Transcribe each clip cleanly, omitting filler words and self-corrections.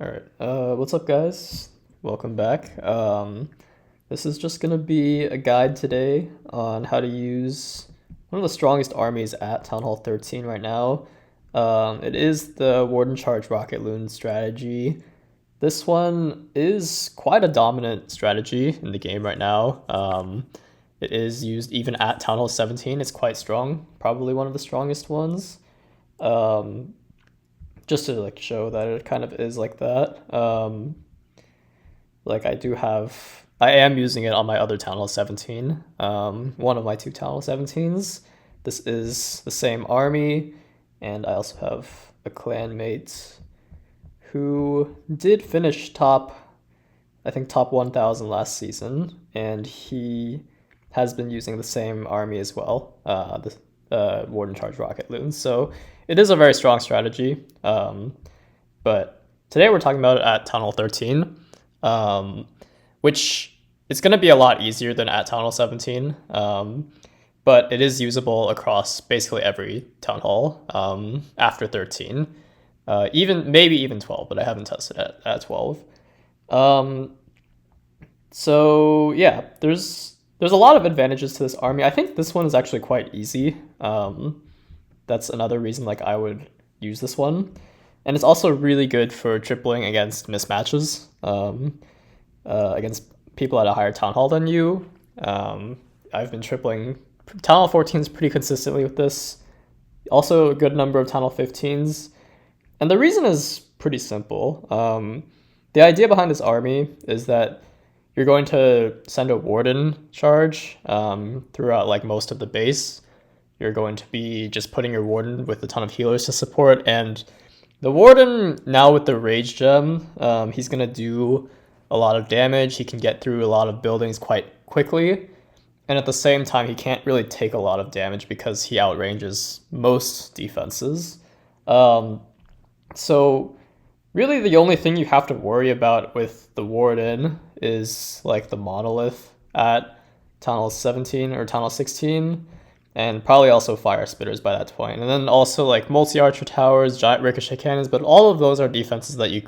All right. What's up, guys? Welcome back. This is just gonna be a guide today on how to use one of the strongest armies at Town Hall 13 right now. It is the Warden Charge Rocket Loon strategy. This one is quite a dominant strategy in the game right now. It is used even at Town Hall 17. It's quite strong, probably one of the strongest ones. Um, just to like show that it kind of is like that. Like I am using it on my other Town Hall 17. One of my two Town Hall 17s. This is the same army, and I also have a clanmate who did finish I think top 1,000 last season, and he has been using the same army as well, the Warden Charge Rocket Loons. So it is a very strong strategy. But today we're talking about it at Town Hall 13, which is going to be a lot easier than at Town Hall 17. But it is usable across basically every Town Hall after 13. Maybe even 12, but I haven't tested it at 12. So yeah, there's a lot of advantages to this army. I think this one is actually quite easy. That's another reason like I would use this one, and it's also really good for tripling against mismatches, against people at a higher town hall than you. I've been tripling Town Hall 14s pretty consistently with this. Also, a good number of Town Hall 15s, and the reason is pretty simple. The idea behind this army is that you're going to send a Warden charge throughout like most of the base. You're going to be just putting your Warden with a ton of healers to support, and the Warden now with the Rage Gem, he's gonna do a lot of damage. He can get through a lot of buildings quite quickly, and at the same time, he can't really take a lot of damage because he outranges most defenses. So really the only thing you have to worry about with the Warden is like the monolith at Town Hall 17 or Town Hall 16, and probably also fire spitters by that point. And then also like multi-archer towers, giant ricochet cannons, but all of those are defenses that you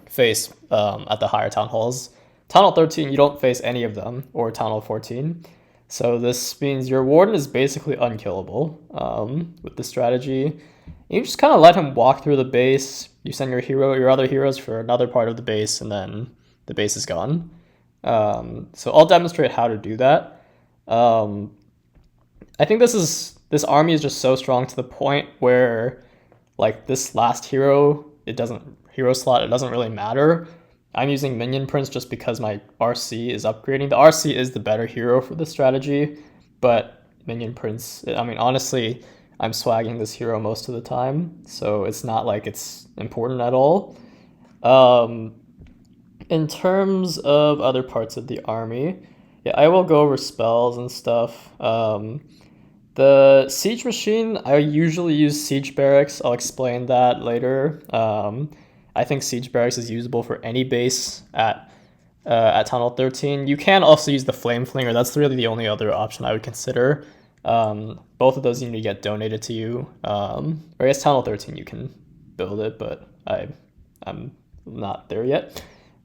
face at the higher Town Halls. Town Hall 13, you don't face any of them, or Town Hall 14. So this means your Warden is basically unkillable with this strategy. You just kind of let him walk through the base. You send your other heroes for another part of the base, and then the base is gone. So I'll demonstrate how to do that. I think this army is just so strong to the point where, like this last hero slot, it doesn't really matter. I'm using Minion Prince just because my RC is upgrading. The RC is the better hero for this strategy, but Minion Prince, I mean, honestly, I'm swagging this hero most of the time, so it's not like it's important at all. In terms of other parts of the army, yeah, I will go over spells and stuff. The Siege Machine, I usually use Siege Barracks. I'll explain that later. I think Siege Barracks is usable for any base at Town Hall 13. You can also use the Flame Flinger. That's really the only other option I would consider. Both of those need to get donated to you. Or I guess Town Hall 13 you can build it, but I'm not there yet.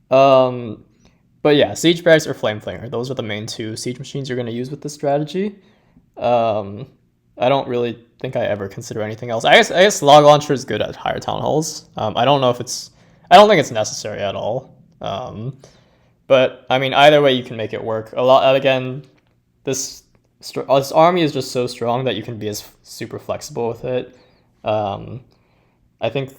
But yeah, Siege Barracks or Flame Flinger. Those are the main two Siege Machines you're going to use with this strategy. I don't really think I ever consider anything else. I guess Log Launcher is good at higher Town Halls. I don't think it's necessary at all. But I mean, either way you can make it work. Again, this army is just so strong that you can be as super flexible with it. I think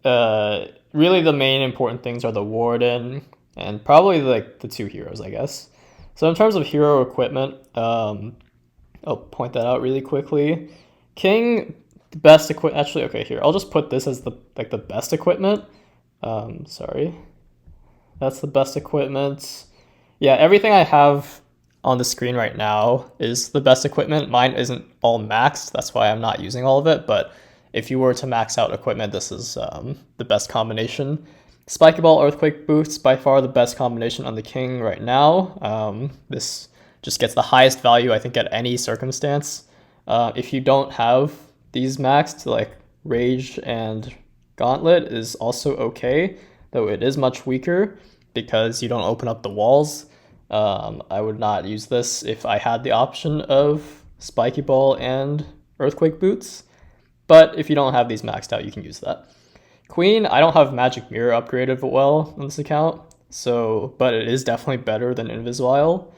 really the main important things are the Warden and probably like the two heroes, I guess. So in terms of hero equipment, I'll point that out really quickly. King, the best equipment. Actually, okay, here I'll just put this as the best equipment. Sorry, that's the best equipment. Yeah, everything I have on the screen right now is the best equipment. Mine isn't all maxed, that's why I'm not using all of it. But if you were to max out equipment, this is the best combination. Spiky Ball Earthquake Boots, by far the best combination on the King right now. This just gets the highest value, I think, at any circumstance. If you don't have these maxed, like Rage and Gauntlet is also okay. though it is much weaker because you don't open up the walls. I would not use this if I had the option of Spiky Ball and Earthquake Boots, but if you don't have these maxed out, you can use that. Queen, I don't have Magic Mirror upgraded well on this account, so but it is definitely better than Invisvile.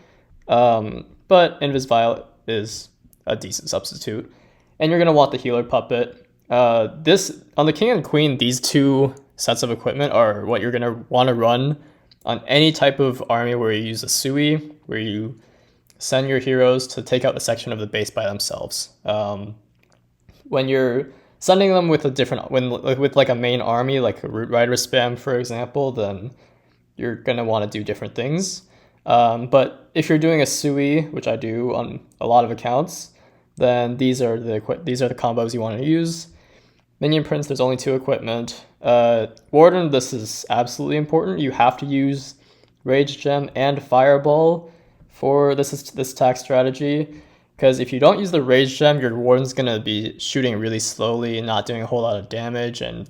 But Invisvile is a decent substitute. And you're gonna want the Healer Puppet. This on the King and Queen, these two sets of equipment are what you're gonna want to run on any type of army where you use a Sui, where you send your heroes to take out a section of the base by themselves. When you're sending them with a different, with like a main army, like a Root Rider spam, for example, then you're gonna want to do different things. But if you're doing a Sui, which I do on a lot of accounts, then these are the combos you want to use. Minion Prince, there's only 2 equipment. Warden, this is absolutely important. You have to use Rage Gem and Fireball for this attack strategy. Because if you don't use the Rage Gem, your Warden's going to be shooting really slowly and not doing a whole lot of damage. And,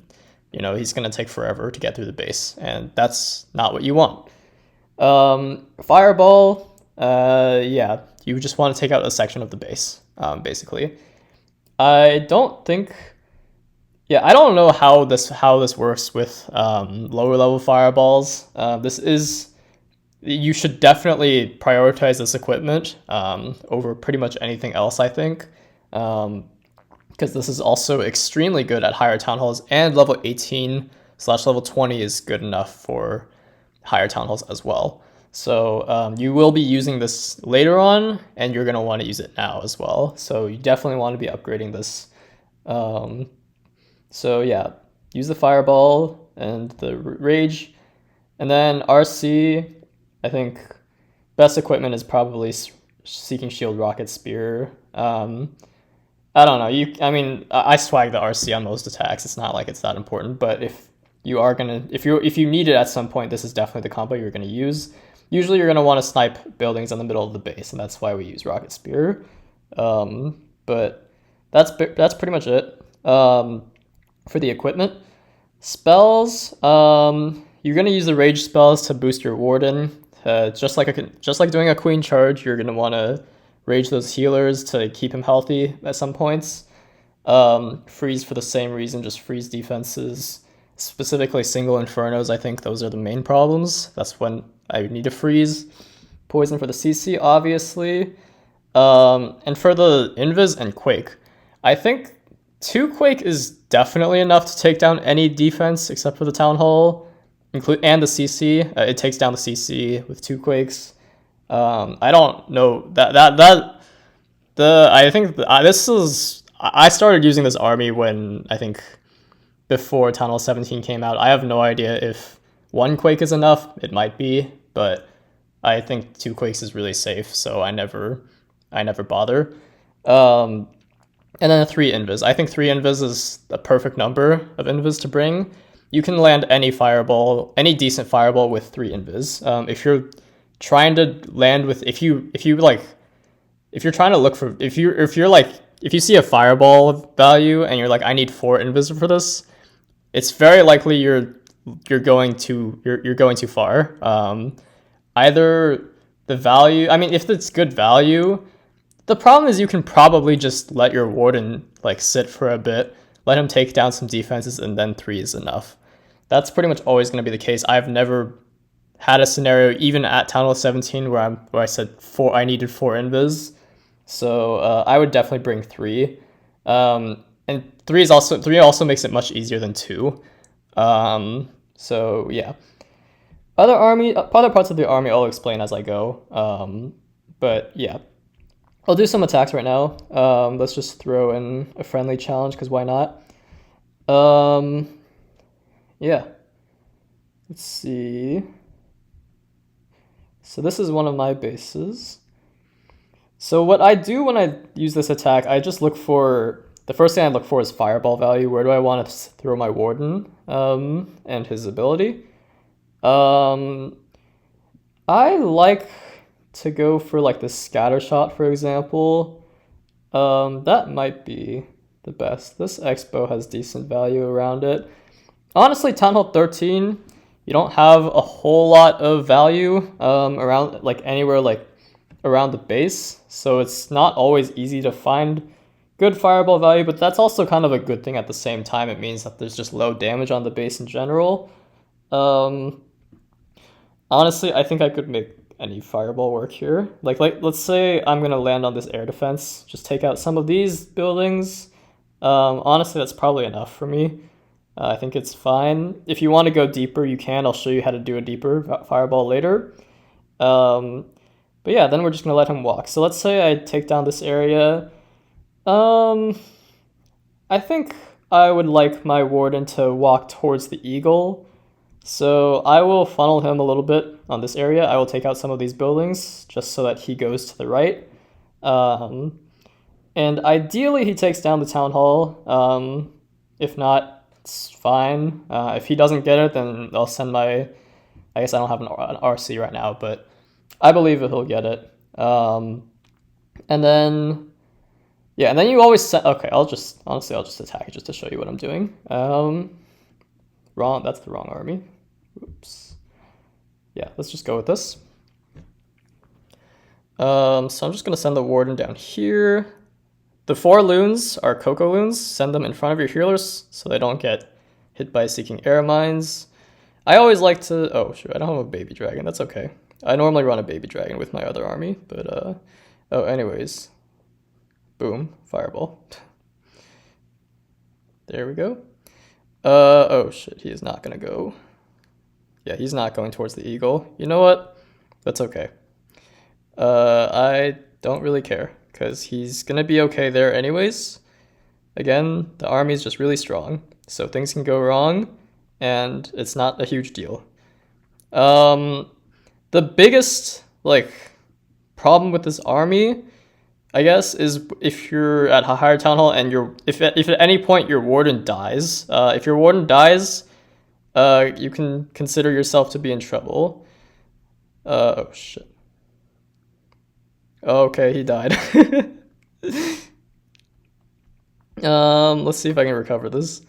you know, he's going to take forever to get through the base. And that's not what you want. Fireball, yeah, you just want to take out a section of the base, basically. I don't know how this works with lower level fireballs. You should definitely prioritize this equipment over pretty much anything else, I think, because this is also extremely good at higher town halls, and level 18/level 20 is good enough for higher town halls as well. So you will be using this later on, and you're going to want to use it now as well. So you definitely want to be upgrading this. So yeah, use the Fireball and the Rage. And then RC, I think best equipment is probably Seeking Shield, Rocket Spear. I don't know. I swag the RC on most attacks. It's not like it's that important, but if you need it at some point, this is definitely the combo you're gonna use. Usually you're gonna want to snipe buildings in the middle of the base, and that's why we use Rocket Spear. But that's pretty much it. For the equipment. Spells, you're gonna use the Rage spells to boost your Warden. Just like doing a Queen charge, you're gonna want to Rage those healers to keep him healthy at some points. Freeze for the same reason, just freeze defenses. Specifically single Infernos, I think those are the main problems. That's when I need to freeze. Poison for the CC, obviously. And for the Invis and Quake, I think 2 Quake is definitely enough to take down any defense except for the Town Hall, and the CC. It takes down the CC with 2 Quakes. I don't know I started using this army when I think before Town Hall 17 came out. I have no idea if 1 Quake is enough. It might be, but I think 2 Quakes is really safe, so I never bother. And then 3 Invis. I think 3 Invis is the perfect number of Invis to bring. You can land any decent fireball with 3 Invis. If you're trying to land with, if you see a fireball value and you're like, I need 4 Invis for this, it's very likely you're going too far. Either the value, if it's good value, the problem is you can probably just let your Warden sit for a bit, let him take down some defenses, and then 3 is enough. That's pretty much always going to be the case. I've never had a scenario, even at Town Hall 17, where I said I needed 4 Invis. So I would definitely bring 3. And 3 also makes it much easier than 2. So yeah. Other parts of the army I'll explain as I go. But yeah. I'll do some attacks right now. Let's just throw in a friendly challenge, because why not? Yeah. Let's see. So this is one of my bases. So what I do when I use this attack, the first thing I look for is fireball value. Where do I want to throw my Warden and his ability? I like to go for the scatter shot, for example. That might be the best. This Expo has decent value around it. Honestly, Town Hall 13, you don't have a whole lot of value around like anywhere like around the base, so it's not always easy to find good fireball value, but that's also kind of a good thing at the same time. It means that there's just low damage on the base in general. Honestly, I think I could make any fireball work here. Like let's say I'm gonna land on this air defense, just take out some of these buildings. Honestly, that's probably enough for me. I think it's fine. If you want to go deeper, you can. I'll show you how to do a deeper fireball later. But yeah, then we're just gonna let him walk. So let's say I take down this area. I think I would like my Warden to walk towards the eagle. So I will funnel him a little bit on this area. I will take out some of these buildings just so that he goes to the right. And ideally he takes down the town hall. If not, it's fine. If he doesn't get it, then I'll send my... I guess I don't have an RC right now, but I believe that he'll get it. And then... Yeah, and then you always set... Okay, I'll just attack it just to show you what I'm doing. Wrong, that's the wrong army. Oops. Yeah, let's just go with this. So I'm just gonna send the Warden down here. The 4 loons are Cocoa loons. Send them in front of your healers so they don't get hit by seeking air mines. I always like to... Oh, shoot, I don't have a baby dragon. That's okay. I normally run a baby dragon with my other army, but... Oh, anyways. Boom. Fireball. There we go. Oh, shit. He is not going to go... Yeah, he's not going towards the eagle. You know what? That's okay. I don't really care, because he's going to be okay there anyways. Again, the army is just really strong, so things can go wrong, and it's not a huge deal. The biggest, like, problem with this army, I guess, is if you're at a higher town hall and if at any point your Warden dies. If your Warden dies, you can consider yourself to be in trouble. Oh, shit. Okay, he died. Let's see if I can recover this.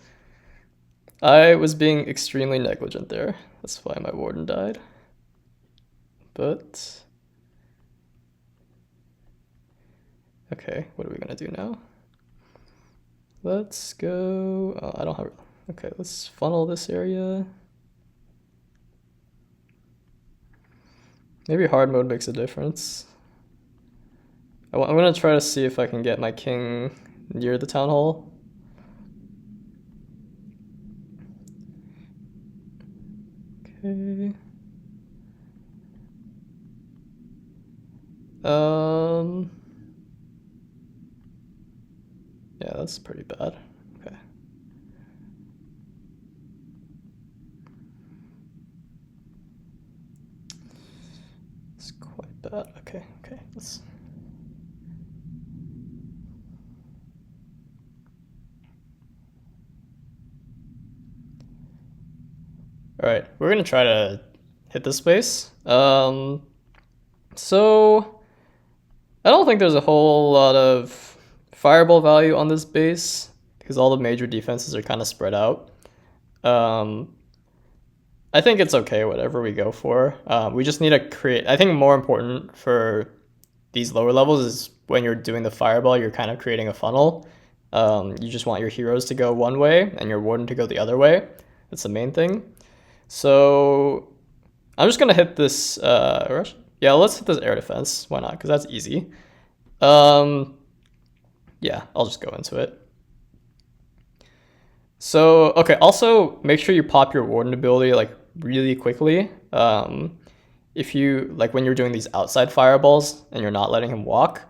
I was being extremely negligent there. That's why my Warden died. But... Okay, what are we gonna do now? Let's go... Oh, I don't have... Okay, let's funnel this area. Maybe hard mode makes a difference. I'm gonna try to see if I can get my king near the town hall. Okay. Yeah, that's pretty bad. Okay. It's quite bad. Okay, let's... Alright, we're gonna try to hit this space. So I don't think there's a whole lot of fireball value on this base because all the major defenses are kind of spread out. I think it's okay whatever we go for. We just need to create... I think more important for these lower levels is when you're doing the fireball, you're kind of creating a funnel. You just want your heroes to go one way and your Warden to go the other way. That's the main thing. So I'm just gonna hit this rush. Yeah, let's hit this air defense. Why not? Because that's easy. Yeah, I'll just go into it. So, okay, also make sure you pop your Warden ability like really quickly. If you, like when you're doing these outside fireballs and you're not letting him walk.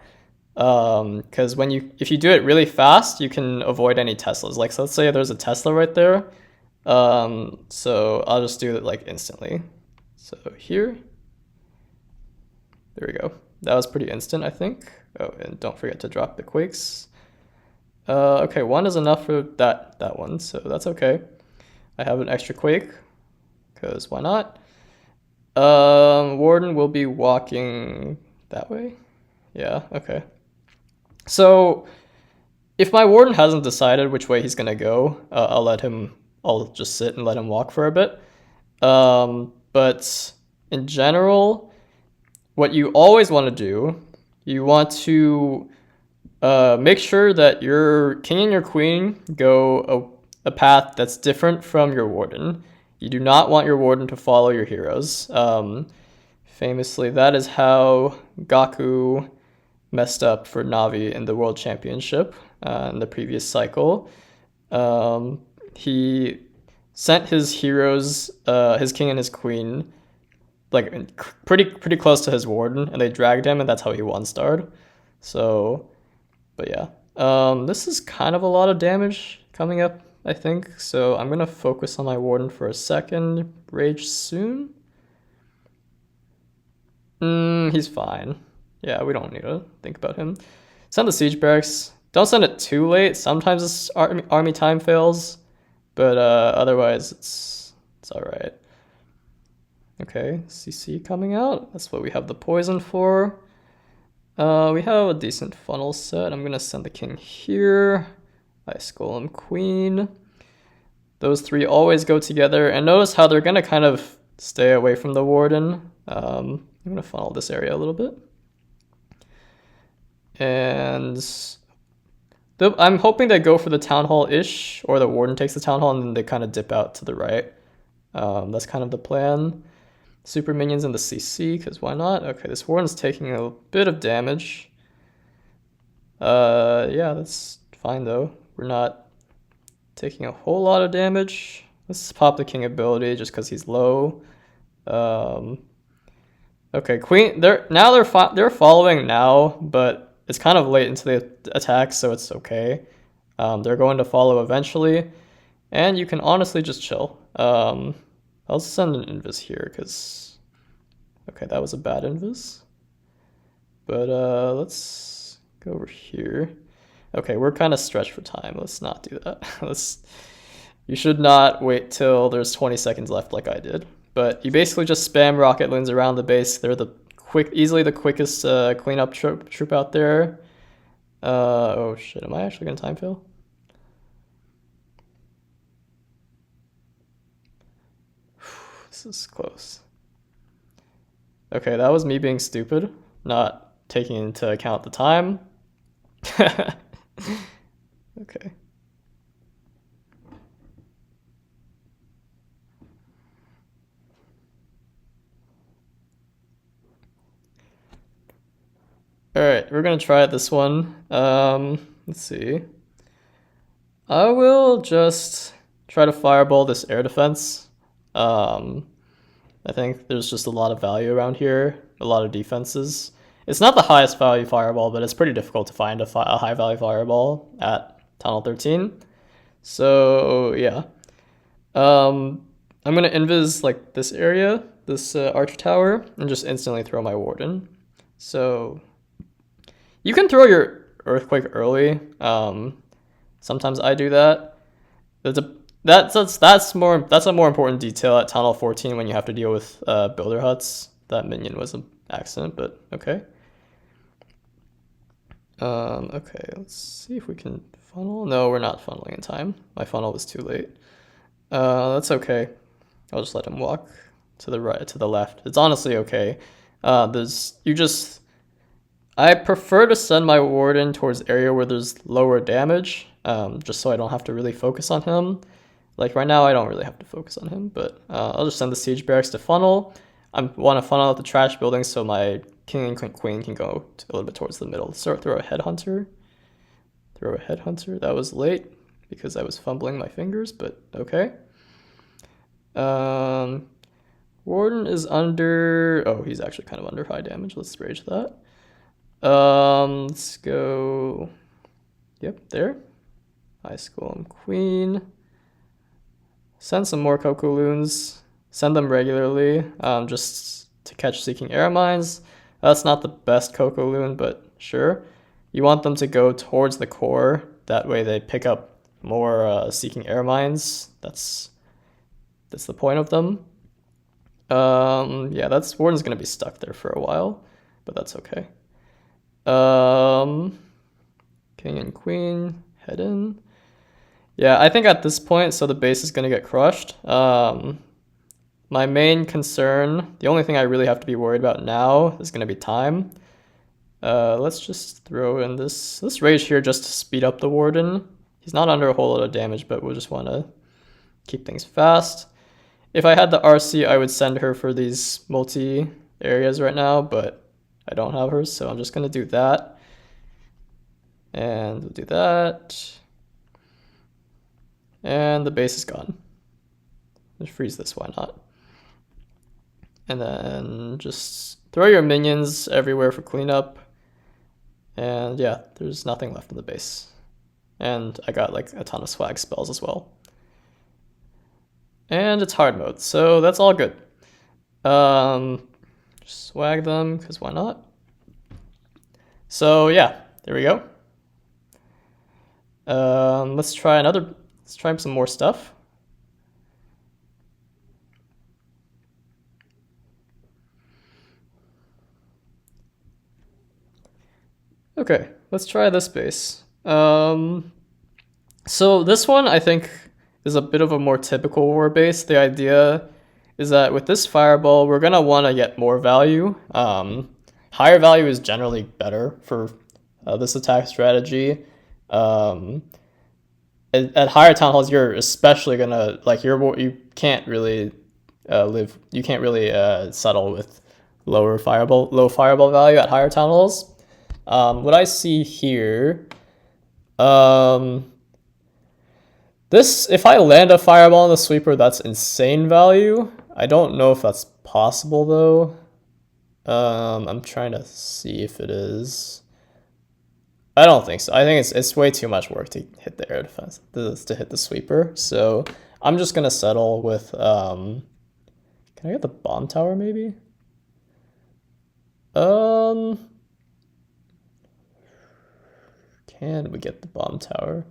Because if you do it really fast, you can avoid any Teslas. Like, so let's say there's a Tesla right there. So I'll just do it like instantly. So here. There we go. That was pretty instant, I think. Oh, and don't forget to drop the quakes. Okay, 1 is enough for that one, so that's okay. I have an extra quake, because why not? Warden will be walking that way. Yeah, okay. So if my Warden hasn't decided which way he's gonna go, I'll just sit and let him walk for a bit. But in general, what you always want to do, you want to make sure that your king and your queen go a path that's different from your warden. You do not want your warden to follow your heroes. Famously, that is how Gaku messed up for Navi in the World Championship in the previous cycle. He sent his heroes, his king and his queen, like pretty close to his warden, and they dragged him, and that's how he one-starred. So, but yeah, this is kind of a lot of damage coming up, I think. So I'm gonna focus on my warden for a second. Rage soon. He's fine. Yeah, we don't need to think about him. Send the siege barracks. Don't send it too late. Sometimes this army time fails, but otherwise it's all right. Okay, CC coming out. That's what we have the poison for. We have a decent funnel set. I'm gonna send the king here. Ice Golem Queen. Those three always go together, and notice how they're gonna kind of stay away from the warden. I'm gonna funnel this area a little bit. And I'm hoping they go for the town hall-ish, or the warden takes the town hall and then they kind of dip out to the right. That's kind of the plan. Super minions in the CC, because why not? Okay, this warden's taking a bit of damage. Yeah, that's fine though. We're not taking a whole lot of damage. Let's pop the king ability just because he's low. Okay, queen. They're following now, but it's kind of late into the attack, so it's okay. They're going to follow eventually, and you can honestly just chill. I'll send an invis here because, okay, that was a bad invis. But let's go over here. Okay, we're kind of stretched for time. Let's not do that. You should not wait till there's 20 seconds left like I did. But you basically just spam rocket loons around the base. They're easily the quickest cleanup troop out there. Oh shit, am I actually gonna time fail? This is close. Okay, that was me being stupid, not taking into account the time. Okay. Alright, we're gonna try this one. Let's see. I will just try to fireball this air defense. I think there's just a lot of value around here, a lot of defenses. It's not the highest value fireball, but it's pretty difficult to find a high value fireball at Tunnel 13. So yeah. I'm gonna invis like this area, this archer tower, and just instantly throw my warden. So you can throw your earthquake early. Sometimes I do that. That's a more important detail at Tunnel 14 when you have to deal with builder huts. That minion was an accident, but okay. Okay, let's see if we can funnel. No, we're not funneling in time. My funnel was too late. That's okay. I'll just let him walk to the right, to the left. It's honestly okay. I prefer to send my warden towards area where there's lower damage, just so I don't have to really focus on him. Like right now, I don't really have to focus on him, but I'll just send the siege barracks to funnel. I want to funnel out the trash building so my king and queen can go a little bit towards the middle. So throw a headhunter. Throw a headhunter. That was late because I was fumbling my fingers, but okay. Warden is under... Oh, he's actually kind of under high damage. Let's rage that. Let's go... Yep, there. Ice Golem Queen. Send some more Coco Loons. Send them regularly, just to catch Seeking Air Mines. That's not the best Coco Loon, but sure. You want them to go towards the core. That way they pick up more Seeking Air Mines. That's the point of them. Yeah, Warden's gonna be stuck there for a while, but that's okay. King and Queen, head in. Yeah, I think at this point, so the base is gonna get crushed. My my main concern, the only thing I really have to be worried about now is going to be time. Let's just throw in this rage here just to speed up the Warden. He's not under a whole lot of damage, but we'll just want to keep things fast. If I had the RC, I would send her for these multi areas right now, but I don't have her, so I'm just going to do that. And we'll do that. And the base is gone. Just freeze this, why not? And then just throw your minions everywhere for cleanup. And yeah, there's nothing left in the base. And I got like a ton of swag spells as well. And it's hard mode, so that's all good. Just swag them, because why not? So yeah, there we go. Let's try some more stuff. Okay, let's try this base. So this one I think is a bit of a more typical war base. The idea is that with this fireball, we're gonna want to get more value. Higher value is generally better for this attack strategy. At higher town halls, you're especially gonna like you can't really settle with low fireball value at higher town halls. What I see here, if I land a fireball on the sweeper, that's insane value. I don't know if that's possible though. I'm trying to see if it is. I don't think so. I think it's way too much work to hit the air defense, to hit the sweeper. So I'm just gonna settle with. Can I get the bomb tower maybe? Can we get the bomb tower?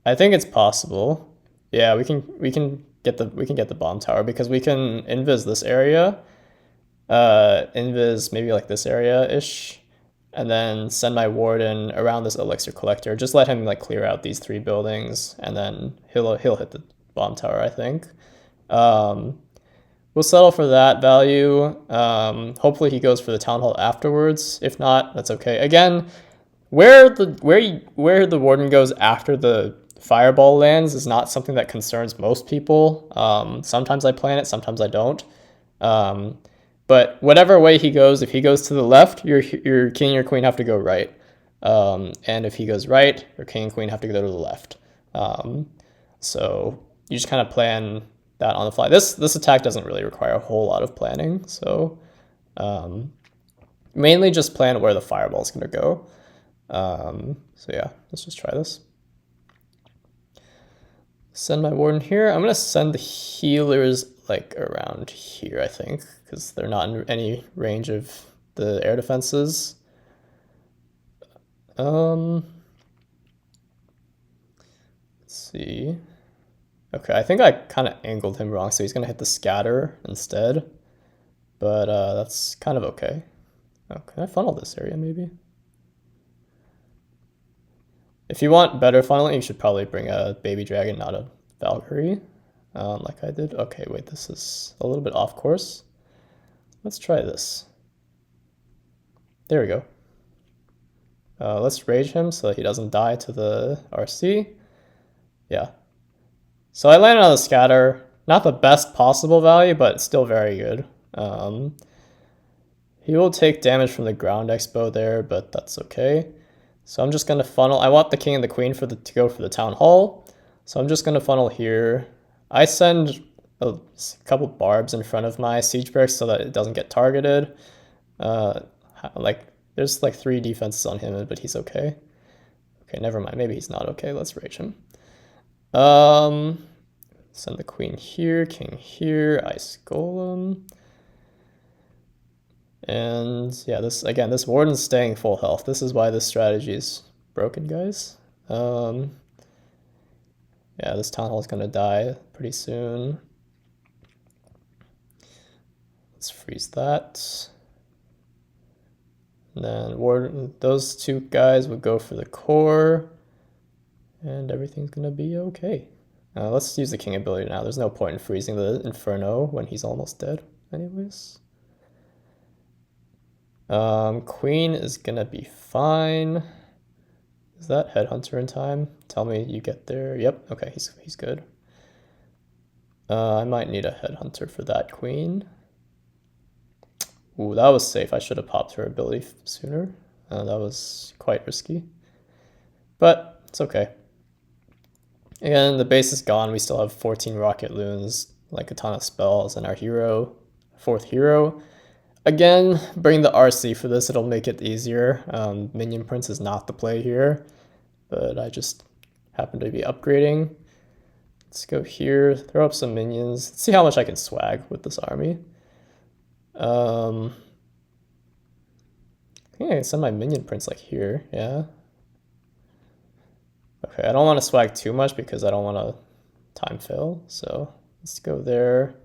I think it's possible. Yeah, we can get the bomb tower because we can invis this area. Invis maybe like this area ish. And then send my Warden around this elixir collector. Just let him like clear out these 3 buildings, and then he'll hit the bomb tower, I think. We'll settle for that value. Hopefully he goes for the town hall afterwards. If not, that's okay. Again, where the Warden goes after the fireball lands is not something that concerns most people. Sometimes I plan it, sometimes I don't. But whatever way he goes, if he goes to the left, your king and your queen have to go right. And if he goes right, your king and queen have to go to the left. So you just kind of plan that on the fly. This attack doesn't really require a whole lot of planning. So mainly just plan where the fireball is going to go. So yeah, let's just try this. Send my Warden here. I'm going to send the healers like around here, I think, because they're not in any range of the air defenses. Let's see. Okay, I think I kind of angled him wrong, so he's going to hit the scatter instead. But that's kind of okay. Oh, can I funnel this area maybe? If you want better funneling, you should probably bring a baby dragon, not a Valkyrie, like I did. Okay, wait, this is a little bit off course. Let's try this. There we go. Let's rage him so that he doesn't die to the RC. Yeah. So I landed on the scatter. Not the best possible value, but still very good. He will take damage from the ground expo there, but that's okay. So I'm just going to funnel. I want the king and the queen to go for the town hall. So I'm just going to funnel here. I send a couple barbs in front of my siege barracks so that it doesn't get targeted. There's like 3 defenses on him, but he's okay. Okay, never mind. Maybe he's not okay. Let's rage him. Send the queen here, king here, ice golem. And yeah, this Warden's staying full health. This is why this strategy is broken, guys. Yeah, this town hall is gonna die pretty soon. Let's freeze that. And then Warden, those 2 guys would go for the core, and everything's gonna be okay. Let's use the king ability now. There's no point in freezing the Inferno when he's almost dead anyways. Queen is gonna be fine. Is that Headhunter in time? Tell me you get there. Yep, okay, he's good. I might need a Headhunter for that queen. Ooh, that was safe. I should have popped her ability sooner. That was quite risky. But it's okay. Again, the base is gone. We still have 14 rocket loons, like a ton of spells, and our hero, fourth hero. Again, bring the RC for this. It'll make it easier. Minion Prince is not the play here, but I just happen to be upgrading. Let's go here, throw up some minions. Let's see how much I can swag with this army. I think I can send my Minion Prince like here, yeah. Okay, I don't want to swag too much because I don't want to time fail, so let's go there.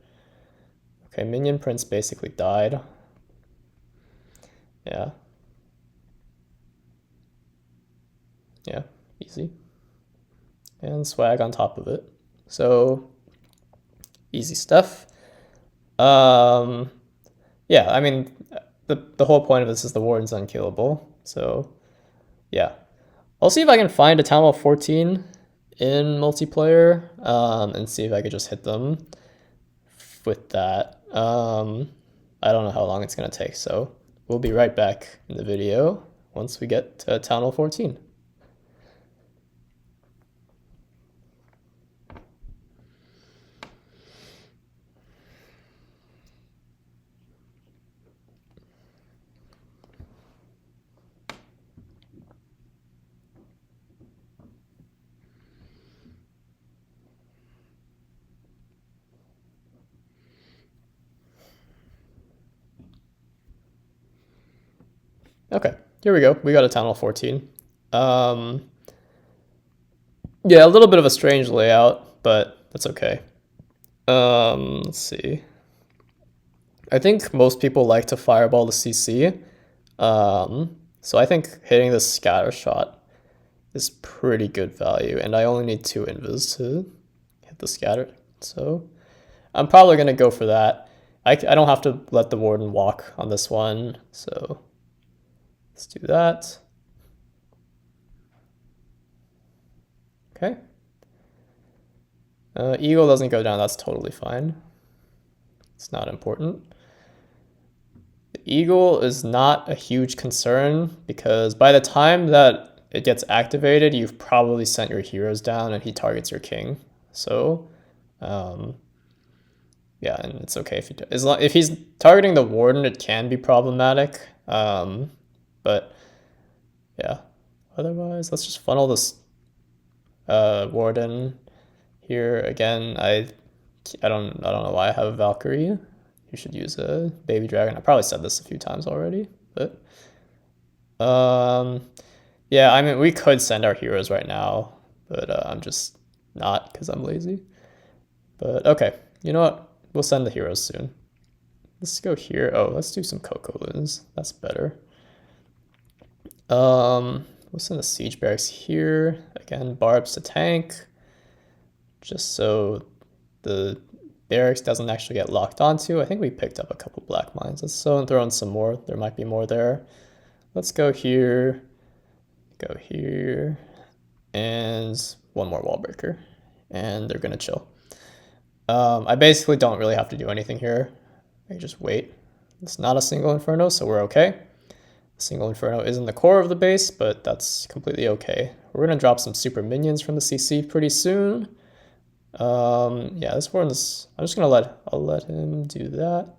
Okay, Minion Prince basically died. Yeah. Yeah, easy. And swag on top of it. So, easy stuff. Yeah, I mean, the whole point of this is the Warden's unkillable. So, yeah. I'll see if I can find a Town Hall 14 in multiplayer and see if I could just hit them with that. I don't know how long it's going to take, so we'll be right back in the video once we get to Town Hall 14. Okay, here we go. We got a Town Hall 14. Yeah, a little bit of a strange layout, but that's okay. Let's see. I think most people like to fireball the CC. So I think hitting the scatter shot is pretty good value, and I only need 2 invis to hit the scatter. So I'm probably gonna go for that. I don't have to let the Warden walk on this one, so let's do that. Okay. Eagle doesn't go down, that's totally fine. It's not important. The Eagle is not a huge concern because by the time that it gets activated, you've probably sent your heroes down and he targets your king. So, yeah, and it's okay if if he's targeting the Warden, it can be problematic. But yeah, otherwise, let's just funnel this Warden here again. I don't know why I have a Valkyrie. You should use a baby dragon. I probably said this a few times already, but yeah, I mean we could send our heroes right now, but I'm just not because I'm lazy. But okay, you know what? We'll send the heroes soon. Let's go here. Oh, let's do some Coco Loons. That's better. We'll send the siege barracks here. Again, barbs to tank. Just so the barracks doesn't actually get locked onto. I think we picked up a couple black mines. Let's throw in some more. There might be more there. Let's go here, and one more wall breaker. And they're gonna chill. I basically don't really have to do anything here. I can just wait. It's not a single Inferno, so we're okay. A single Inferno is in the core of the base, but that's completely okay. We're gonna drop some super minions from the CC pretty soon. Yeah, this one's, I'm just gonna I'll let him do that.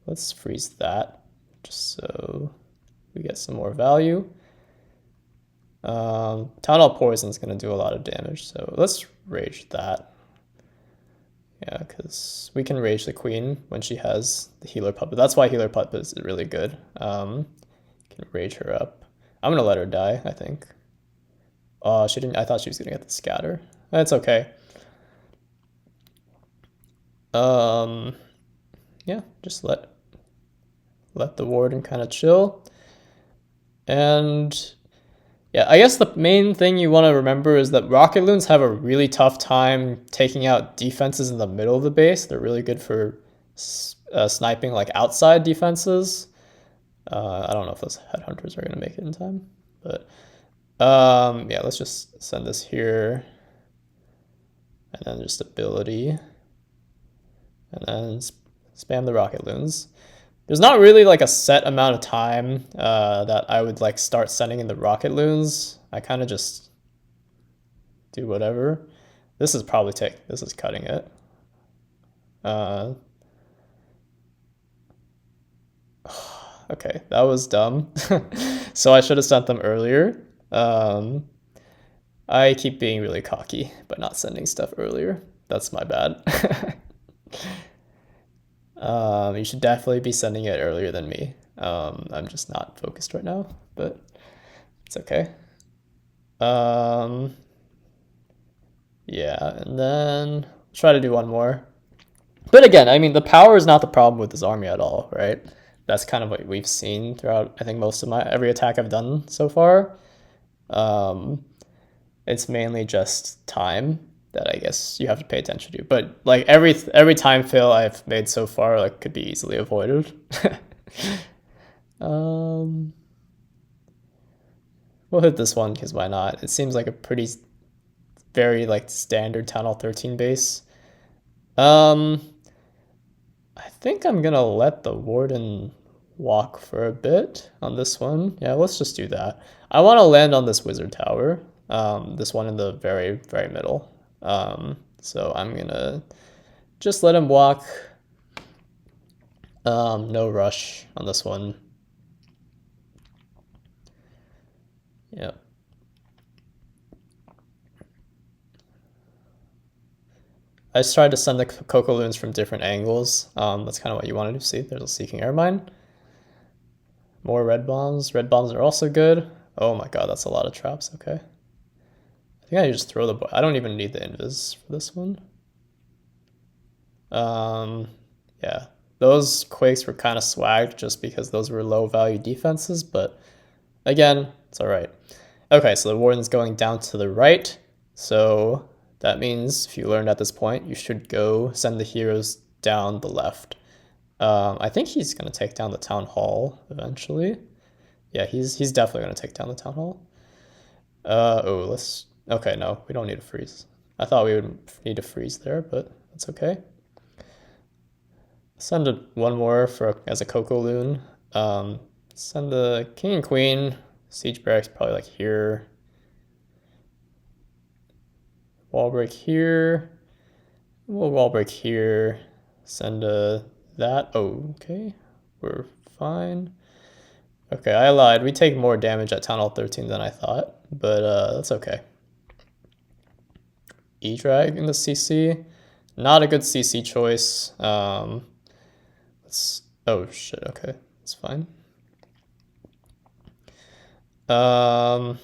Let's freeze that just so we get some more value. Town Hall Poison is gonna do a lot of damage, so let's rage that. Yeah, because we can rage the queen when she has the healer puppet. That's why healer puppet is really good. Can rage her up. I'm gonna let her die, I think. Oh, she didn't. I thought she was gonna get the scatter. That's okay. Yeah, just let the Warden kind of chill. And Yeah, I guess the main thing you want to remember is that rocket loons have a really tough time taking out defenses in the middle of the base. They're really good for sniping like outside defenses. I don't know if those headhunters are going to make it in time, but yeah, let's just send this here, and then just ability, and then spam the rocket loons. There's not really like a set amount of time that I would like start sending in the rocket loons. I kind of just do whatever. This is cutting it. Okay, that was dumb. So I should have sent them earlier. I keep being really cocky by not sending stuff earlier. That's my bad. You should definitely be sending it earlier than me. I'm just not focused right now, but it's okay. Yeah, and then try to do one more. But again, I mean, the power is not the problem with this army at all, right? That's kind of what we've seen throughout, I think, most of every attack I've done so far. It's mainly just time that I guess you have to pay attention to. But like every time fail I've made so far like could be easily avoided. We'll hit this one because why not? It seems like a very like standard Town Hall 13 base. I think I'm gonna let the Warden walk for a bit on this one. Yeah, let's just do that. I want to land on this Wizard Tower. This one in the very, very middle. So I'm gonna just let him walk. No rush on this one. Yep. I just tried to send the Coco Loons from different angles. That's kind of what you wanted to see. There's a Seeking Air Mine. More red bombs. Red bombs are also good. Oh my god, that's a lot of traps. Okay. I think I just throw the... I don't even need the invis for this one. Yeah. Those Quakes were kind of swagged just because those were low value defenses, but again, it's alright. Okay, so the Warden's going down to the right. So that means if you learned at this point, you should go send the heroes down the left. I think he's going to take down the Town Hall eventually. Yeah, he's definitely going to take down the Town Hall. Okay, no, we don't need to freeze. I thought we would need to freeze there, but that's okay. Send one more as a Coco Loon. Send the King and Queen. Siege Barracks probably like here. Wall break here. We'll wall break here. Send that. Oh, okay. We're fine. Okay, I lied. We take more damage at Town Hall 13 than I thought, but that's okay. E-Drag in the CC. Not a good CC choice. Oh shit, okay. It's fine. Yeah,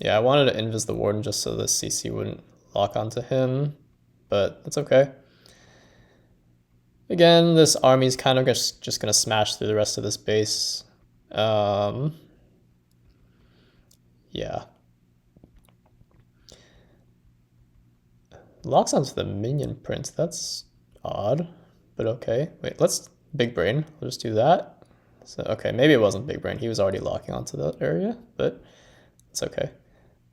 I wanted to invis the Warden just so the CC wouldn't lock onto him, but that's okay. Again, this army's kind of just gonna smash through the rest of this base. Yeah. Locks onto the minion print. That's odd, but okay. Wait, let's big brain. We'll just do that. So okay, maybe it wasn't big brain. He was already locking onto that area, but it's okay.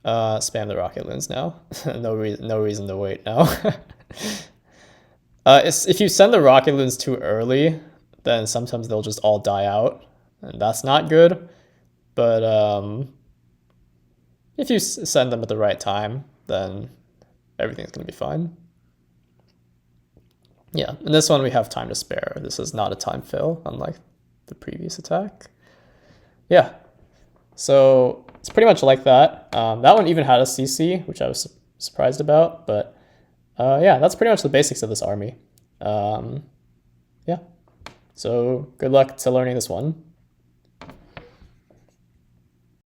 Spam the rocket loons now. No reason to wait now. If you send the rocket loons too early, then sometimes they'll just all die out, and that's not good. But if you send them at the right time, then everything's going to be fine. Yeah, in this one we have time to spare. This is not a time fill, unlike the previous attack. Yeah, so it's pretty much like that. That one even had a CC, which I was surprised about, but yeah, that's pretty much the basics of this army. Yeah, so good luck to learning this one.